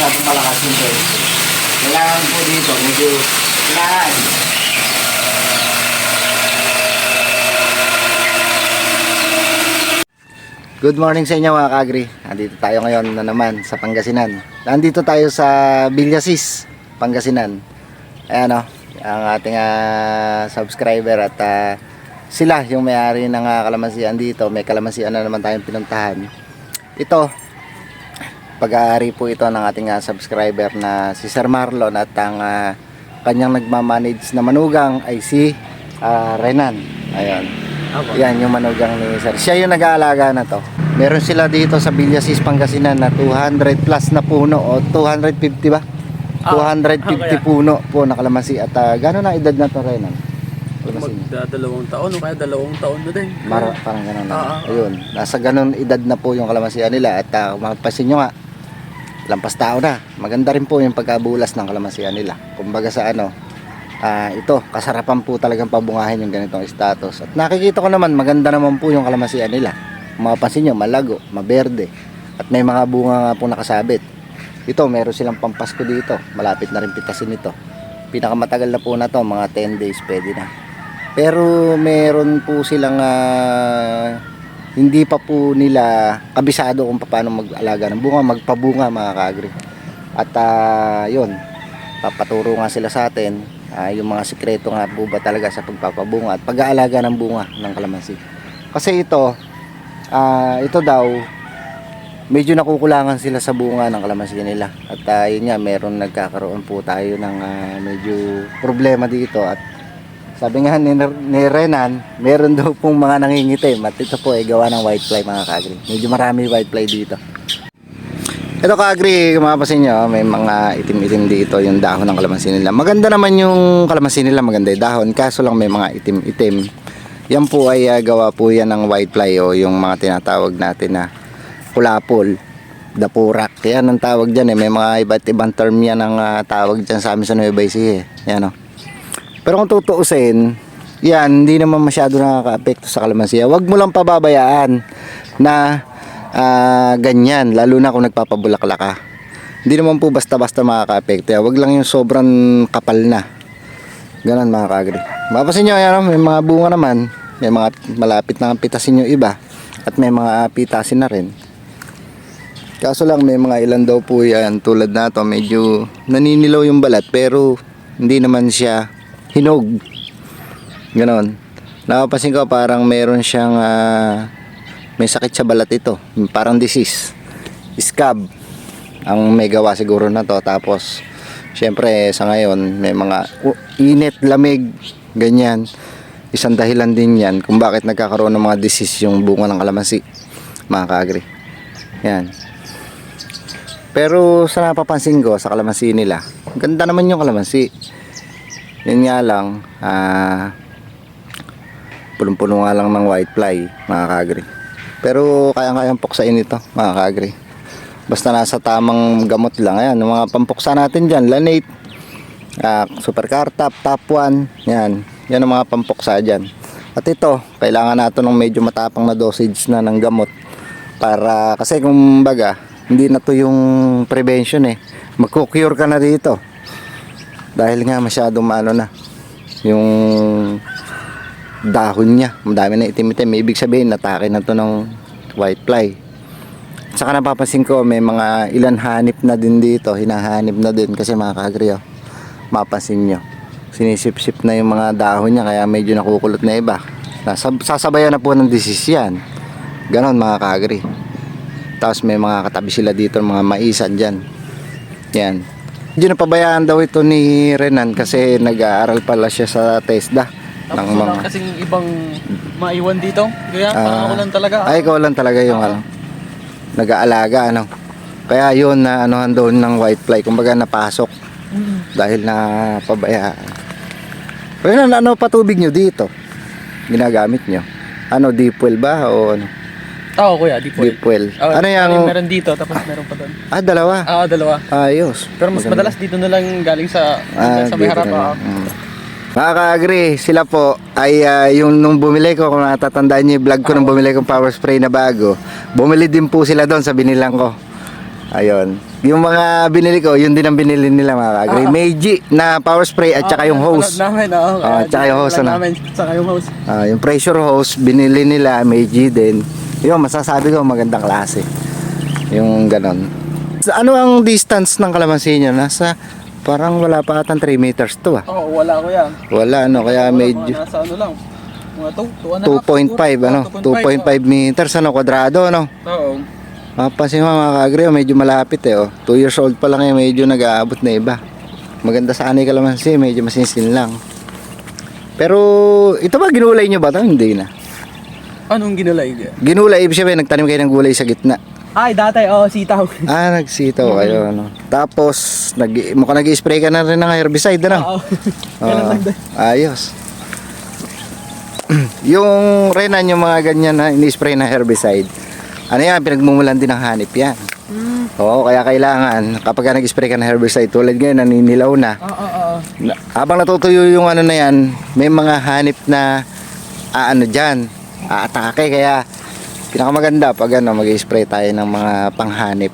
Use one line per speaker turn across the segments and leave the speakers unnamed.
masyadong malakas yung pwesto. Kailangan po dito, medyo kailangan. Good morning sa inyo mga kaagri. Nandito tayo ngayon na naman sa Pangasinan. Nandito tayo sa Villasis, Pangasinan. Ayan o, ang ating subscriber at sila yung may-ari ng kalamansian dito. May kalamansian na naman tayong pinuntahan. Ito, pag-aari po ito ng ating subscriber na si Sir Marlon at ang kanyang nagmamanage na manugang ay si Renan. Ayan. Yan yung manugang ni Sir. Siya yung nag-aalaga na to. Meron sila dito sa Villasis, Pangasinan na 200 plus na puno o 250 ba? 250 puno po na kalamansi. At gano'n na edad na to, Renan?
Magdadalawang taon o kaya 2 taon na din.
Parang gano'n na. Ayun. Nasa gano'n edad na po yung kalamansian nila. At mapapansin nyo nga, lampas tao na. Maganda rin po yung pagkabulas ng kalamansian nila. Kumbaga sa ito, kasarapan po talagang pabungahin yung ganitong status. At nakikita ko naman, maganda naman po yung kalamansian nila. Mapapansin nyo, malago, maberde. At may mga bunga nga po nakasabit. Ito, meron silang pampasko dito. Malapit na rin pitasin ito. Pinakamatagal na po na to, mga 10 days pwede na. Pero meron po silang hindi pa po nila kabisado kung paano mag-alaga ng bunga, magpabunga mga kaagri. At yun, papaturo nga sila sa atin yung mga sikreto nga po ba talaga sa pagpapabunga at pag-aalaga ng bunga ng kalamansi. Kasi ito daw medyo nakukulangan sila sa bunga ng kalamansi nila. At yun nga, meron nagkakaroon po tayo ng medyo problema dito. At sabi nga ni Renan, meron daw pong mga nangingitim. At ito po ay gawa ng whitefly mga kaagri. Medyo marami whitefly dito. Ito kaagri, kung mapapansin nyo, may mga itim-itim dito yung dahon ng kalamansi nila. Maganda naman yung kalamansi nila, maganda yung dahon. Kaso lang may mga itim-itim. Yan po ay gawa po yan ng whitefly o yung mga tinatawag natin na kulapol, dapurak. Yan ang tawag dyan eh. May mga iba't ibang term yan ang tawag dyan sa amin sa Nueva Ecija. Yan o. Pero kung tutuusin, yan, hindi naman masyado nakaka-apekto sa kalamansi. Huwag mo lang pababayaan na ganyan, lalo na kung nagpapabulaklak ka. Hindi naman po basta-basta makaka-apekto. Huwag lang yung sobrang kapal na. Ganon mga kaagri. Mapapansin nyo, yan, may mga bunga naman. May mga malapit na pitasin yung iba. At may mga pitasin na rin. Kaso lang may mga ilan daw po yan. Tulad na to, medyo naninilaw yung balat. Pero hindi naman siya hinog. Ganon. Napapansin ko parang meron siyang may sakit sa balat ito, parang disease, scab ang may gawa siguro na to. Tapos syempre sa ngayon may mga init, lamig, ganyan. Isang dahilan din yan kung bakit nagkakaroon ng mga disease yung bunga ng kalamansi mga kaagri. Yan. Pero sa napapansin ko sa kalamansi nila, ganda naman yung kalamansi. Yun nga lang, punong-puno nga lang ng whitefly mga kaagri. Pero kayang-kayang puksain ito mga kaagri. Basta nasa tamang gamot lang. Ayan, yung mga pampuksa natin dyan, Lanate, Super Cartap, Top 1. Yan, yan ang mga pampuksa dyan. At ito, kailangan natin ng medyo matapang na dosage na ng gamot. Para, kasi kung baga, hindi na to yung prevention eh. Magkukure ka na dito. Dahil nga masyadong maano na yung dahon niya, madami na itim-itim. Ibig sabihin natake na to ng whitefly. Saka napapansin ko may mga ilan hanip na din dito, hinahanip na din kasi mga kaagri mapapansin nyo, sinisip-sip na yung mga dahon niya kaya medyo nakukulot na iba. Sasabayan na po ng disease yan. Ganon mga kaagri. Tapos may mga katabi sila dito, mga maisan dyan. Yan, medyo napabayaan daw ito ni Renan kasi nag-aaral pala siya sa TESDA.
Tapos wala kasing ibang maiwan dito. Kaya ako lang talaga.
Ay, ikaw lang talaga yung nag-aalaga ano. Kaya yun na anuhan doon ng whitefly. Kumbaga napasok. Dahil na pabayaan. Pero ano patubig nyo dito? Ginagamit nyo? Ano, deep well ba? O ano?
Oo kuya, deep well.
Deep well. Ano yung...
Meron dito, tapos meron pa doon.
Dalawa?
Dalawa.
Ayos.
Pero mas madalas dito na lang galing sa may harap.
Mga ka-agri, sila po ay yung nung bumili ko, kung natatandaan niyo yung vlog ko nung bumili kong power spray na bago, bumili din po sila doon sa binilang ko. Ayun. Yung mga binili ko, yun din ang binili nila mga ka-agri. Meiji na power spray at saka yung hose.
Namin, oo.
Tsaka yung hose, ano?
Namin, tsaka yung hose.
Yung pressure hose, binili nila, Meiji din. Yun, masasabi ko magandang klase. Yung ganon. Ano ang distance ng kalamansi nyo? Nasa, parang wala pa atang 3 meters to ah.
Oo, wala ko yan.
Wala ano, kaya
Wala,
medyo
mga nasa ano lang. Mga 2.5
2.5 meters ano, kwadrado ano.
Oo.
Mapasin mo mga ka-agri, medyo malapit eh oh. 2 years old pa lang eh, medyo nag-aabot na iba. Maganda sa anay kalamansi, medyo masinsin lang. Pero ito ba ginulay nyo ba ito? Hindi na.
Anong ginulay?
Ginulay, ibig sabihin nagtanim kayo ng gulay sa gitna.
Ay, dati, sitaw.
Nagsitaw kayo ano. Tapos mukhang nag-i-spray ka na rin ng herbicide ano.
Oo. Kailan lang din.
Ayos. Yung renan, yung mga ganyan na ini-spray na herbicide, ano yan, pinagmumulan din ng hanip yan. Oo, kaya kailangan kapag nag-spray ka ng herbicide tulad ngayon, naninilaw na.
Oo.
Habang natutuyo yung ano na yan, may mga hanip na ano dyan, aatake. Kaya pinakamaganda pag mag-spray tayo ng mga panghanip.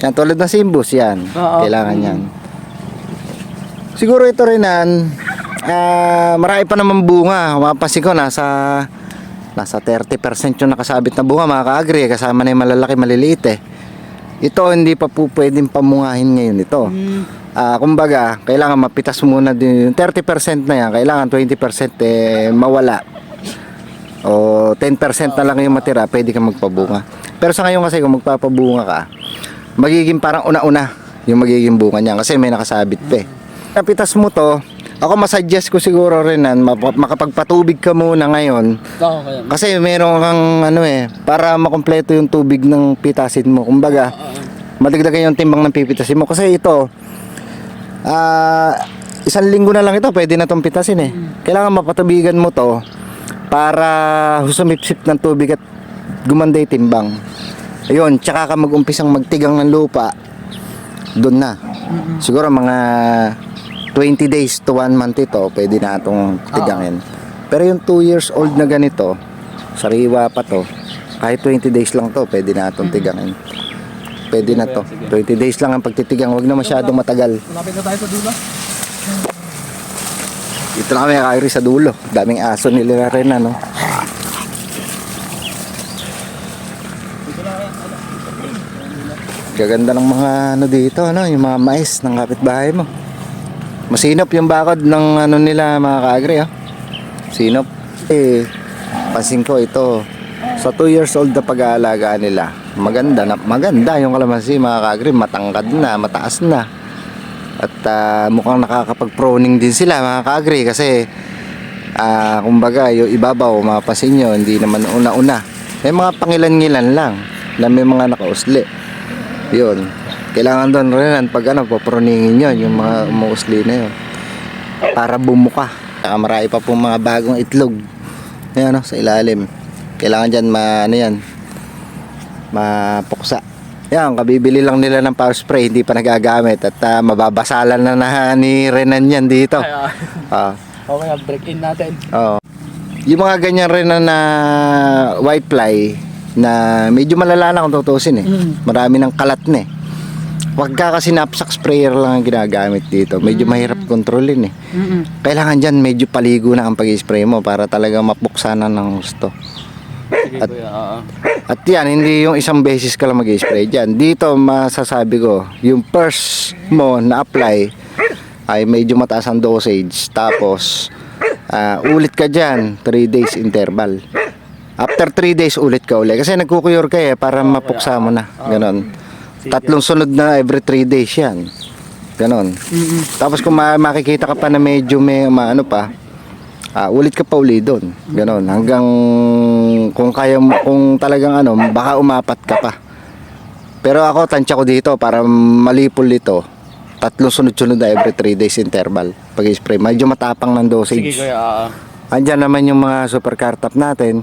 Yan, tulad ng Simbus yan. Kailangan yan. Siguro ito rin marami pa naman bunga. Mapapansin ko nasa 30% yung nakasabit na bunga mga ka-agri, kasama na yung malalaki maliliit eh. Ito hindi pa po pwedeng pamungahin ngayon ito. Kumbaga, kailangan mapitas muna din yung 30% na yan, kailangan 20% mawala. O 10% na lang yung matira, pwede ka magpabunga. Pero sa ngayon kasi kung magpapabunga ka, magiging parang una-una yung magiging bunga niya kasi may nakasabit pa eh. Napitas mo to, ako masuggest ko siguro rin na makapagpatubig ka muna ngayon. Kasi meron kang para makumpleto yung tubig ng pitasin mo. Kumbaga, madagdagan yung timbang ng pipitasin mo. Kasi ito, 1 linggo na lang ito, pwede na itong pitasin eh. Kailangan mapatubigan mo to para sumipsip ng tubig at gumanda yung timbang. Ayun, tsaka ka mag-umpisang magtigang ng lupa, doon na. Siguro mga 20 days to 1 month ito, pwede na itong tigangin. Pero yung 2 years old na ganito, sariwa pa to, kahit 20 days lang to, pwede na itong tigangin. Pwede na to. 20 days lang ang pagtitigang, wag na masyadong matagal.
Malapit na tayo sa dulo.
Ito na kami kakari sa dulo. Daming aso nila rin ano. Gaganda ng mga dito, yung mga mais ng kapitbahay mo. Masinop yung bakod ng nila mga ka-agri Sinop. Pansin ko ito, sa 2 years old na pag-aalaga nila, maganda yung kalamansi mga ka-agri, matangkad na, mataas na. At mukhang nakakapag-proning din sila mga ka-agri kasi kumbaga yung ibabaw, mapapansin nyo, hindi naman una-una. May mga pangilan-ngilan lang na may mga nakausli. Yun. Kailangan doon rin pag poproningin yun, yung mga umuusli na yun. Para bumuka. Marami pa pong mga bagong itlog. Ayan sa ilalim. Kailangan dyan mapuksa. Yan, kabibili lang nila ng power spray, hindi pa nagagamit. At mababasalan na ni Renan yan dito.
Okay, break in natin.
Yung mga ganyan rin na white fly na medyo malala na kung tutusin eh. Marami ng kalat na eh. Wag ka kasi knapsack sprayer lang ang ginagamit dito. Medyo mahirap kontrolin eh. Kailangan dyan medyo paligo na ang pag-spray mo para talaga mapuksa na ng gusto. At yan, hindi yung isang beses ka lang mag-spray dyan. Dito masasabi ko, yung first mo na apply ay medyo mataas ang dosage. Tapos ulit ka dyan 3 days interval. After 3 days ulit ka ulit. Kasi nagkukuyur ka para mapuksa mo na. Ganon. 3 sunod na every 3 days yan. Ganon. Tapos kung makikita ka pa na medyo may ulit ka pa uli doon. Ganon. Hanggang kung kaya mo, kung talagang baka umapat ka pa. Pero ako, tansya ko dito para malipol dito. 3 sunod-sunod na every 3 days interval pag-spray. Medyo matapang ng dosage.
Sige kuya.
Andyan naman yung mga super car top natin.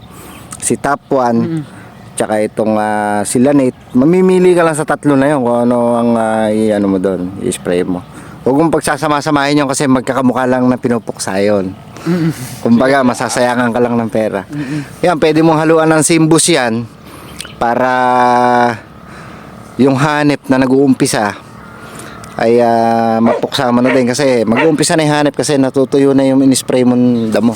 Si Top 1. Tsaka itong si Lanate. Mamimili ka lang sa 3 na yun kung ano ang mo doon, i-spray mo. Huwag mong pagsasama-samahin yun kasi magkakamukha lang na pinupuksa yun. Kumbaga masasayangan ka lang ng pera. Yan, pwede mong haluan ng Simbus yan para yung hanip na nag-uumpisa ay mapuksa mo na din kasi mag-uumpisa na yung hanip kasi natutuyo na yung in-spray mong damo.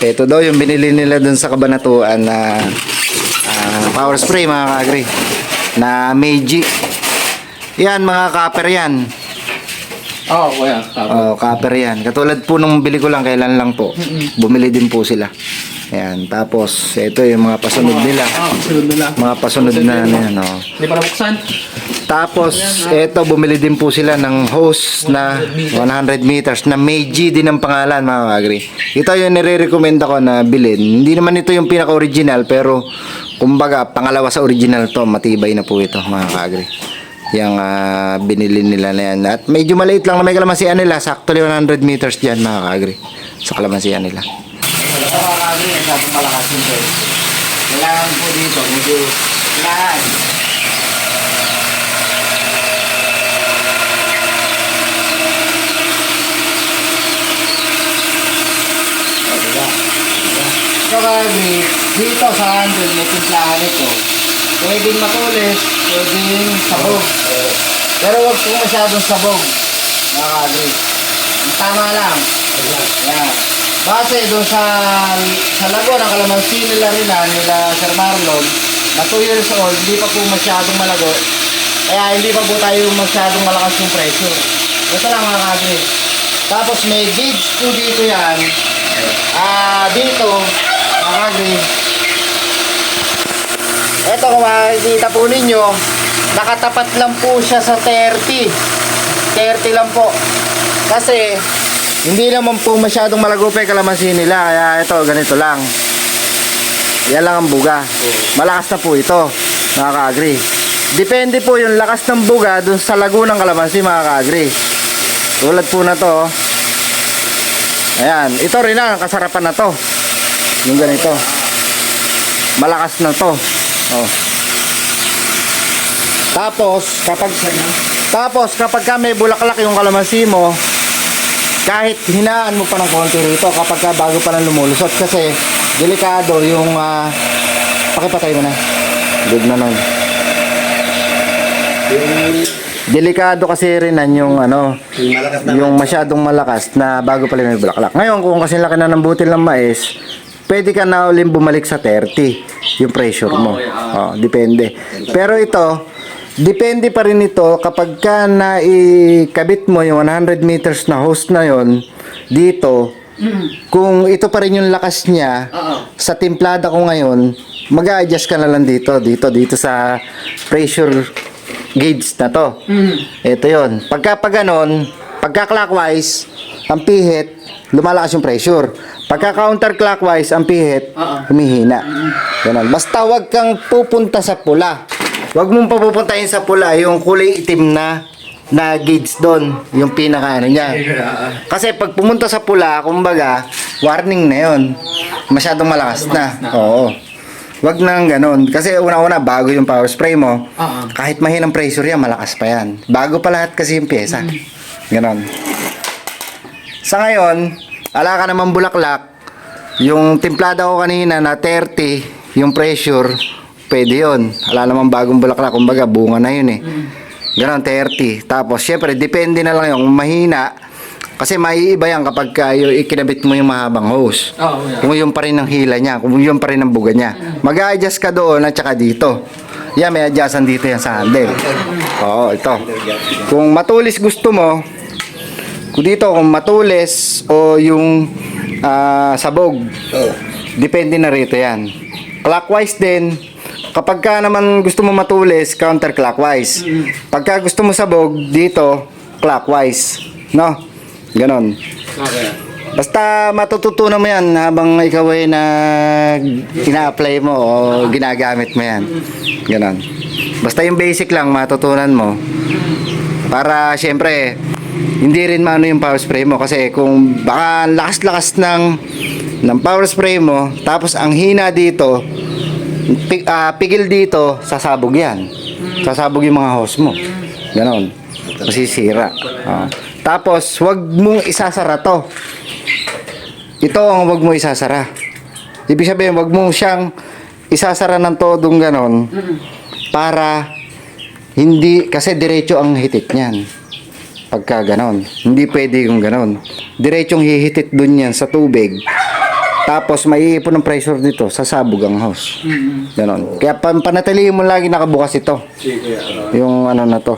Ito daw yung binili nila dun sa Kabanatuan na power spray mga ka-agri na Meiji. Yan mga copper yan.
Oo, kuya.
Oh, copper yan. Katulad po nung bili ko lang, kailan lang po. Bumili din po sila. Ayan. Tapos, ito yung mga pasunod nila.
Sunod na lang.
Mga pasunod na yan. Oh.
Hindi pa nabuksan.
Tapos, ito, bumili din po sila ng hose na 100 meters na Meiji din ang pangalan mga ka-agri. Ito yung nire-recommenda ko na bilhin. Hindi naman ito yung pinaka-original, pero kumbaga, pangalawa sa original to. Matibay na po ito mga ka-agri. Yung binili nila na yan. At medyo maliit lang na may kalamansian nila. Sakto 100 meters dyan mga ka-agri. Sa kalamansian nila. Ito mga ka-agri, ang sabong malakas yun po. Kailangan po dito, medyo kailangan. So ka-agri, dito sa handle may timplahan ito. Pwedeng matulis, pwedeng sabog. Pero wag po masyadong sabog, mga ka-agri. Tama lang. Yan. Base doon sa lago ng kalamansi nila rin nila Sir Marlon, na 2 years old, hindi pa po masyadong malago. Kaya hindi pa po tayo masyadong malakas yung pressure. Ito lang mga ka-agri. Tapos may gauge po dito yan. Dito, mga ka-agri. Ito kung makikita po ninyo, nakatapat lang po siya sa 30. 30 lang po. Kasi, hindi naman po masyadong malagupa yung kalamansi nila. Kaya ito, ganito lang. Yan lang ang buga. Malakas na po ito, mga ka-agri. Depende po yung lakas ng buga dun sa lago ng kalamansi, mga ka-agri. Tulad po na to. Ayan, ito rin lang, kasarapan na to. Yung ganito. Malakas na to. Oh. Tapos kapag ka may bulaklak yung kalamansi mo, kahit hinaan mo pa ng konti rito kapag ka bago pa lang lumulusot kasi delikado yung pakipatay mo na. Good na nun. Delikado kasi rin yung yung masyadong malakas na bago pa lang may bulaklak. Ngayon kung kasi laki na ng butil ng mais, pwede ka na ulit bumalik sa 30 yung pressure mo. Depende. Pero ito, depende pa rin ito kapag ka na ikabit mo yung 100 meters na hose na yon dito, kung ito pa rin yung lakas niya sa timplada ko ngayon, mag-a-adjust ka na lang dito sa pressure gauge na to. Ito yon. Pagka ganon, pagka clockwise, ang pihit, lumalakas yung pressure. Pagka counterclockwise, ang pihit, humihina. Ganon. Basta wag kang pupunta sa pula. Wag mong papupuntahin sa pula yung kulay itim na gauge doon, yung pinaka niya. Kasi pag pumunta sa pula, kumbaga, warning na yon. Masyadong malakas na. Oo. Wag nang ganon. Kasi una-una, bago yung power spray mo, kahit mahinang pressure yan, malakas pa yan. Bago pa lahat kasi yung pyesa. Ganon. Sa ngayon, ala ka naman bulaklak, yung timplada ko kanina na 30, yung pressure, pwede yun. Ala naman bagong bulaklak, kumbaga bunga na yun eh. Ganon, 30. Tapos, syempre, depende na lang yung mahina. Kasi maiiba yan kapag ikinabit mo yung mahabang hose. Kung yung pa rin ang hila niya, kung yung pa rin ang buga niya. Mag-a-adjust ka doon at saka dito. Yan, may adjustan dito yan sa handle. Oo, ito. Kung matulis gusto mo, kung dito, kung matulis o yung sabog, depende na rito yan. Clockwise din. Kapag ka naman gusto mo matulis, counterclockwise. Pagka gusto mo sabog, dito, clockwise. No? Ganon.
Okay.
Basta matututunan mo yan habang ikaw ay ina-apply mo o ginagamit mo yan. Ganon. Basta yung basic lang matutunan mo. Para syempre, hindi rin maano yung power spray mo. Kasi kung baka lakas-lakas ng power spray mo, tapos ang hina dito, pigil dito, sasabog yan. Sasabog yung mga hose mo. Ganon. Masisira. Tapos, wag mong isasara to. Ito ang wag mo isasara. Ibig sabihin, wag mo siyang isasara ng todong ganon para hindi, kasi diretso ang hitit niyan. Pagka ganon. Hindi pwede yung ganon. Diretsong hihitit dun yan sa tubig. Tapos may iipon ng pressure dito sa sabog ang hose. Ganon. Kaya panatilihin mo lagi nakabukas ito. Yung ano na to.